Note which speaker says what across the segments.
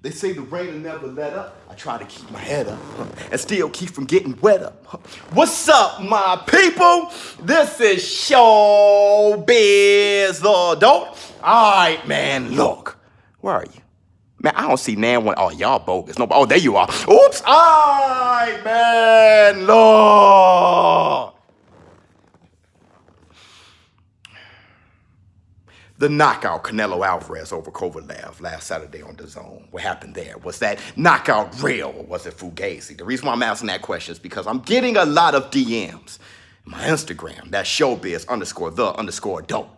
Speaker 1: They say the rain will never let up. I try to keep my head up and still keep from getting wet up. What's up, my people? This is ShowBizz, the adult. All right, man, look. Where are you? Man, I don't see nan one. Oh, y'all bogus. No, oh, there you are. Oops. All right, man, look. The knockout Canelo Alvarez over Kovalev last Saturday on DAZN. What happened there? Was that knockout real or was it fugazi? The reason why I'm asking that question is because I'm getting a lot of DMs. My Instagram, that's ShowBizz_the_adult.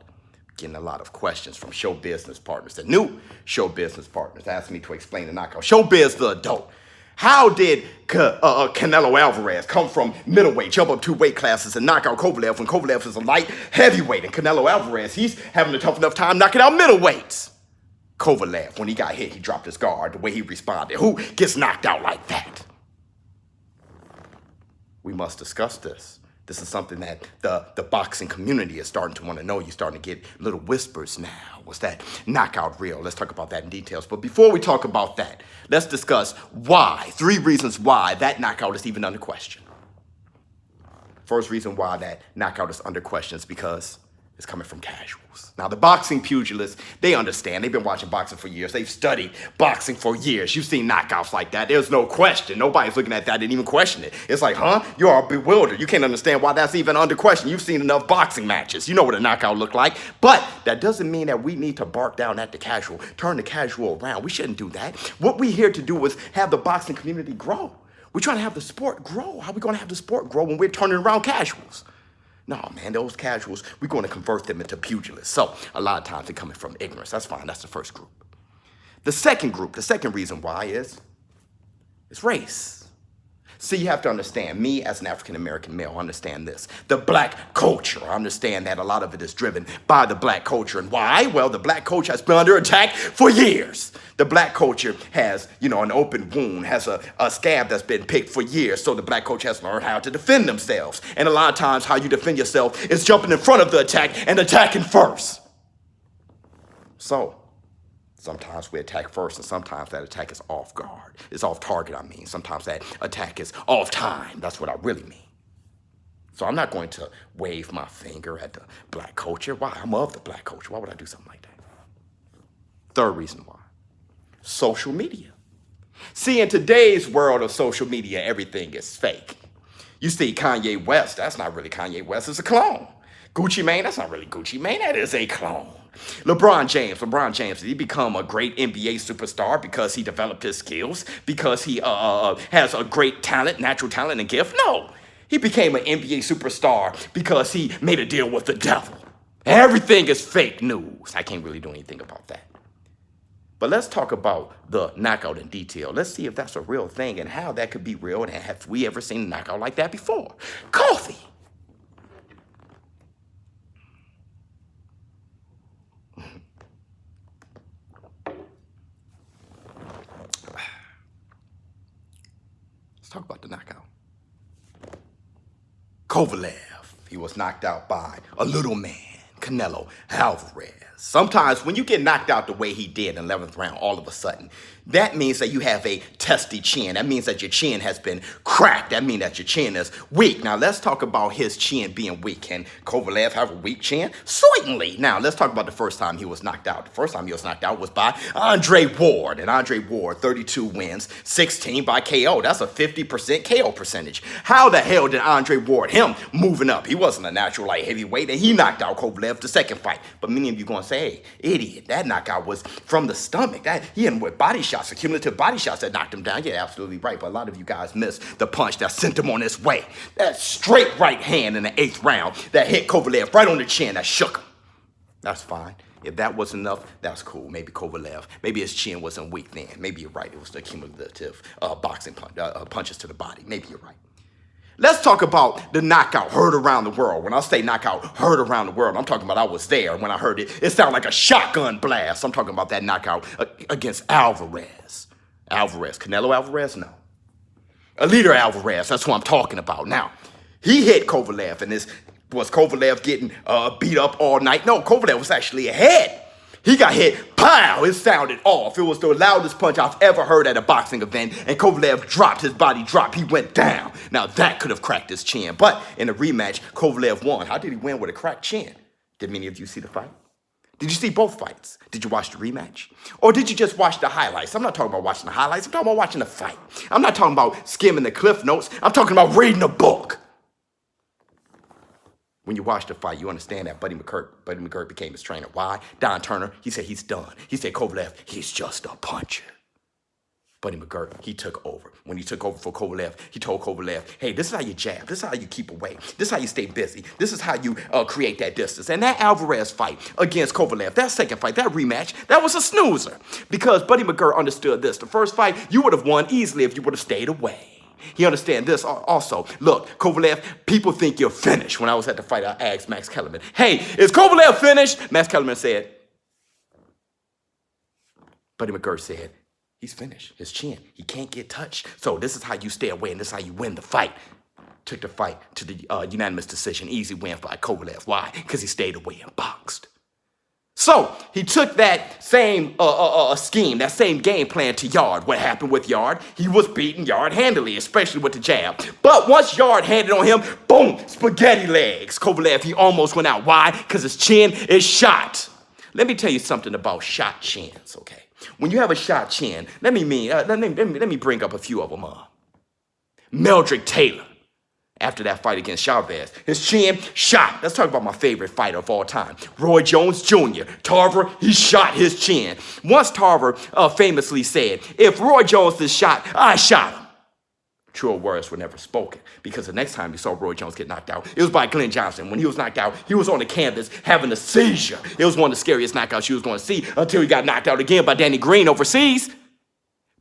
Speaker 1: Getting a lot of questions from show business partners, the new show business partners, asking me to explain the knockout. ShowBizz the adult. How did Canelo Alvarez come from middleweight, jump up 2 weight classes, and knock out Kovalev when Kovalev is a light heavyweight? And Canelo Alvarez, he's having a tough enough time knocking out middleweights. Kovalev, when he got hit, he dropped his guard, the way he responded. Who gets knocked out like that? We must discuss this. This is something that the boxing community is starting to want to know. You're starting to get little whispers now. Was that knockout real? Let's talk about that in details. But before we talk about that, let's discuss why, 3 reasons why that knockout is even under question. First reason why that knockout is under question is because it's coming from casuals. Now, the boxing pugilists, they understand. They've been watching boxing for years. They've studied boxing for years. You've seen knockouts like that. There's no question. Nobody's looking at that and even question it. It's like, huh? You are bewildered. You can't understand why that's even under question. You've seen enough boxing matches. You know what a knockout looked like. But that doesn't mean that we need to bark down at the casual, turn the casual around. We shouldn't do that. What we're here to do is have the boxing community grow. We're trying to have the sport grow. How are we going to have the sport grow when we're turning around casuals? No, man, those casuals, we're going to convert them into pugilists. So a lot of times they're coming from ignorance. That's fine. That's the first group. The second group, the second reason why is race. See, you have to understand, me as an African-American male, I understand this. The black culture, I understand that a lot of it is driven by the black culture. And why? Well, the black culture has been under attack for years. The black culture has, an open wound, has a scab that's been picked for years. So the black culture has learned how to defend themselves. And a lot of times how you defend yourself is jumping in front of the attack and attacking first. So sometimes we attack first, and sometimes that attack is off guard. It's off target, I mean. Sometimes that attack is off time. That's what I really mean. So I'm not going to wave my finger at the black culture. Why? I'm of the black culture. Why would I do something like that? Third reason why. Social media. See, in today's world of social media, everything is fake. You see Kanye West, that's not really Kanye West, it's a clone. Gucci Mane, that's not really Gucci Mane, that is a clone. LeBron James, did he become a great NBA superstar because he developed his skills, because he has a great talent, natural talent and gift? No, he became an NBA superstar because he made a deal with the devil. Everything is fake news. I can't really do anything about that. But let's talk about the knockout in detail. Let's see if that's a real thing and how that could be real, and have we ever seen a knockout like that before? Coffee. Let's talk about the knockout. Kovalev, he was knocked out by a little man, Canelo Alvarez. Sometimes when you get knocked out the way he did in 11th round, all of a sudden, that means that you have a testy chin. That means that your chin has been cracked. That means that your chin is weak. Now, let's talk about his chin being weak. Can Kovalev have a weak chin? Certainly. Now, let's talk about the first time he was knocked out. The first time he was knocked out was by Andre Ward. And Andre Ward, 32 wins, 16 by KO. That's a 50% KO percentage. How the hell did Andre Ward, him moving up? He wasn't a natural light heavyweight, and he knocked out Kovalev the second fight. But many of you going to say, hey, idiot, that knockout was from the stomach. He ended with body shots, cumulative body shots that knocked him down. Yeah, absolutely right. But a lot of you guys missed the punch that sent him on his way. That straight right hand in the 8th round that hit Kovalev right on the chin that shook him. That's fine. If that wasn't enough, that's cool. Maybe Kovalev, maybe his chin wasn't weak then. Maybe you're right. It was the cumulative boxing punches to the body. Maybe you're right. Let's talk about the knockout heard around the world. When I say knockout heard around the world, I'm talking about I was there. When I heard it, it sounded like a shotgun blast. I'm talking about that knockout against Alvarez. Canelo Alvarez? No. Alida Alvarez, that's who I'm talking about. Now, he hit Kovalev, and was Kovalev getting beat up all night? No, Kovalev was actually ahead. He got hit, pow, it sounded off. It was the loudest punch I've ever heard at a boxing event, and Kovalev dropped, his body dropped, he went down. Now that could have cracked his chin, but in the rematch, Kovalev won. How did he win with a cracked chin? Did many of you see the fight? Did you see both fights? Did you watch the rematch? Or did you just watch the highlights? I'm not talking about watching the highlights, I'm talking about watching the fight. I'm not talking about skimming the cliff notes, I'm talking about reading a book. When you watch the fight, you understand that Buddy McGirt became his trainer. Why? Don Turner, he said he's done. He said Kovalev, he's just a puncher. Buddy McGirt, he took over. When he took over for Kovalev, he told Kovalev, hey, this is how you jab. This is how you keep away. This is how you stay busy. This is how you create that distance. And that Alvarez fight against Kovalev, that second fight, that rematch, that was a snoozer. Because Buddy McGirt understood this. The first fight, you would have won easily if you would have stayed away. He understands this also. Look, Kovalev, people think you're finished. When I was at the fight, I asked Max Kellerman, hey, is Kovalev finished? Max Kellerman said, Buddy McGirt said, he's finished. His chin, he can't get touched. So this is how you stay away and this is how you win the fight. Took the fight to the unanimous decision. Easy win by Kovalev. Why? Because he stayed away and boxed. So he took that same scheme, that same game plan to Yard. What happened with Yard? He was beating Yard handily, especially with the jab. But once Yard handed on him, boom, spaghetti legs. Kovalev, he almost went out. Why? Because his chin is shot. Let me tell you something about shot chins, okay? When you have a shot chin, let me bring up a few of them. Meldrick Taylor. After that fight against Chavez, his chin shot. Let's talk about my favorite fighter of all time, Roy Jones Jr. Tarver, he shot his chin. Once Tarver famously said, if Roy Jones is shot, I shot him. Truer words were never spoken, because the next time you saw Roy Jones get knocked out, it was by Glenn Johnson. When he was knocked out, he was on the canvas having a seizure. It was one of the scariest knockouts you was going to see until he got knocked out again by Danny Green overseas.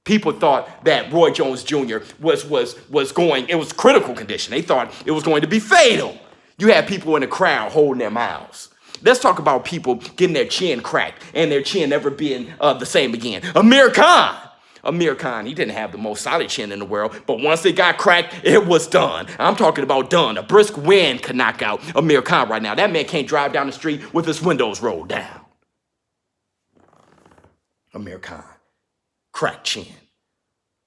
Speaker 1: People thought that Roy Jones Jr. was going, it was critical condition. They thought it was going to be fatal. You had people in the crowd holding their mouths. Let's talk about people getting their chin cracked and their chin never being the same again. Amir Khan. Amir Khan, he didn't have the most solid chin in the world, but once it got cracked, it was done. I'm talking about done. A brisk wind could knock out Amir Khan right now. That man can't drive down the street with his windows rolled down. Amir Khan. Cracked chin.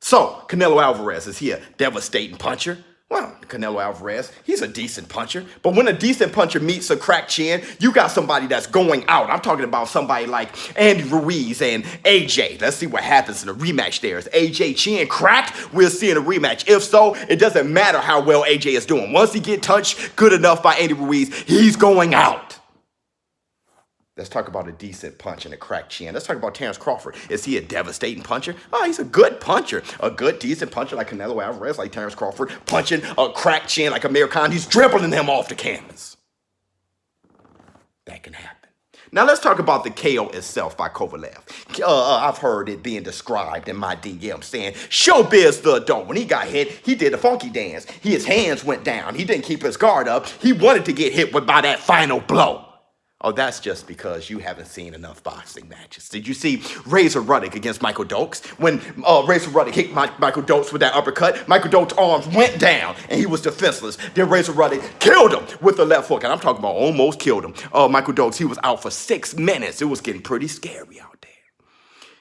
Speaker 1: So, Canelo Alvarez, is he a devastating puncher? Well, Canelo Alvarez, he's a decent puncher. But when a decent puncher meets a cracked chin, you got somebody that's going out. I'm talking about somebody like Andy Ruiz and AJ. Let's see what happens in a rematch there. Is AJ chin cracked? We'll see in a rematch. If so, it doesn't matter how well AJ is doing. Once he get touched good enough by Andy Ruiz, he's going out. Let's talk about a decent punch and a cracked chin. Let's talk about Terrence Crawford. Is he a devastating puncher? Oh, he's a good puncher. A good, decent puncher like Canelo Alvarez, like Terrence Crawford, punching a cracked chin like Amir Khan. He's dribbling him off the canvas. That can happen. Now let's talk about the KO itself by Kovalev. I've heard it being described in my DM saying, ShowBizz the adult. When he got hit, he did a funky dance. His hands went down. He didn't keep his guard up. He wanted to get hit by that final blow. Oh, that's just because you haven't seen enough boxing matches. Did you see Razor Ruddock against Michael Dokes? When Razor Ruddock hit Michael Dokes with that uppercut, Michael Dokes' arms went down and he was defenseless. Then Razor Ruddock killed him with the left hook. And I'm talking about almost killed him. Michael Dokes, he was out for 6 minutes. It was getting pretty scary out there.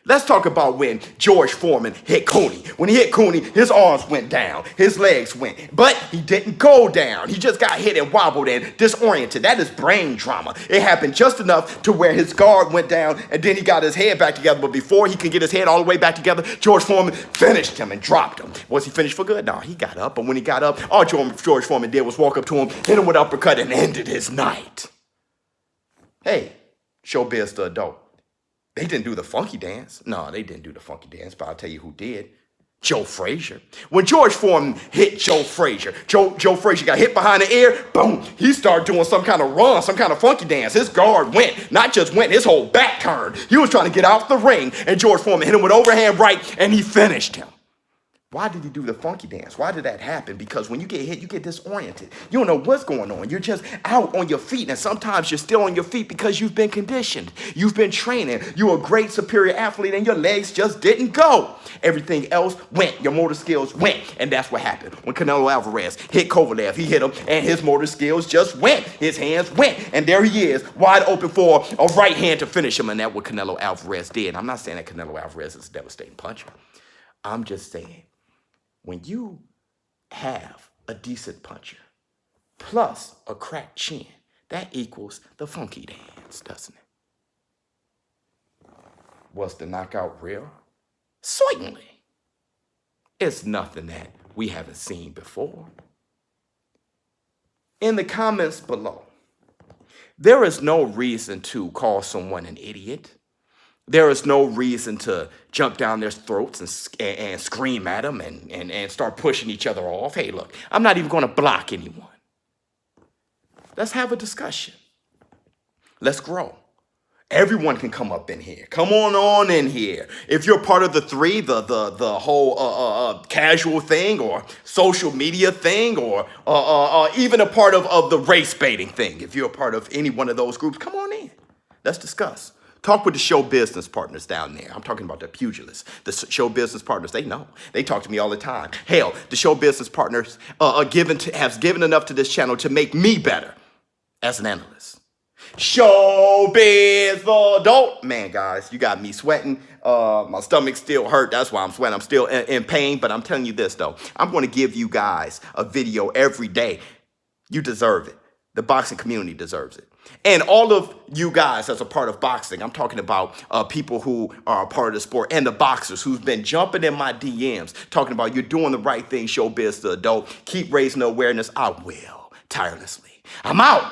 Speaker 1: Let's talk about when George Foreman hit Cooney. When he hit Cooney, his arms went down, his legs went, but he didn't go down. He just got hit and wobbled and disoriented. That is brain trauma. It happened just enough to where his guard went down and then he got his head back together. But before he could get his head all the way back together, George Foreman finished him and dropped him. Was he finished for good? No, he got up. But when he got up, all George Foreman did was walk up to him, hit him with an uppercut, and ended his night. Hey, ShowBizz the adult. They didn't do the funky dance. No, they didn't do the funky dance, but I'll tell you who did. Joe Frazier. When George Foreman hit Joe Frazier, Joe Frazier got hit behind the ear, boom, he started doing some kind of run, some kind of funky dance. His guard went, not just went, his whole back turned. He was trying to get out the ring, and George Foreman hit him with overhand right, and he finished him. Why did he do the funky dance? Why did that happen? Because when you get hit, you get disoriented. You don't know what's going on. You're just out on your feet. And sometimes you're still on your feet because you've been conditioned. You've been training. You're a great superior athlete and your legs just didn't go. Everything else went. Your motor skills went. And that's what happened. When Canelo Alvarez hit Kovalev, he hit him and his motor skills just went. His hands went. And there he is, wide open for a right hand to finish him. And that's what Canelo Alvarez did. I'm not saying that Canelo Alvarez is a devastating puncher. I'm just saying, when you have a decent puncher plus a cracked chin, that equals the funky dance, doesn't it? Was the knockout real? Certainly. It's nothing that we haven't seen before. In the comments below, there is no reason to call someone an idiot. There is no reason to jump down their throats and scream at them and start pushing each other off. Hey, look, I'm not even going to block anyone. Let's have a discussion. Let's grow. Everyone can come up in here. Come on in here. If you're part of the three, the whole casual thing or social media thing or even a part of the race baiting thing, if you're a part of any one of those groups, come on in. Let's discuss. Talk with the show business partners down there. I'm talking about the pugilists, the show business partners. They know. They talk to me all the time. Hell, the show business partners have given enough to this channel to make me better as an analyst. ShowBizz, the adult. Man, guys, you got me sweating. My stomach still hurt. That's why I'm sweating. I'm still in pain. But I'm telling you this, though. I'm going to give you guys a video every day. You deserve it. The boxing community deserves it. And all of you guys as a part of boxing, I'm talking about people who are a part of the sport and the boxers who've been jumping in my DMs, talking about you're doing the right thing, ShowBizz the adult. Keep raising the awareness. I will, tirelessly. I'm out.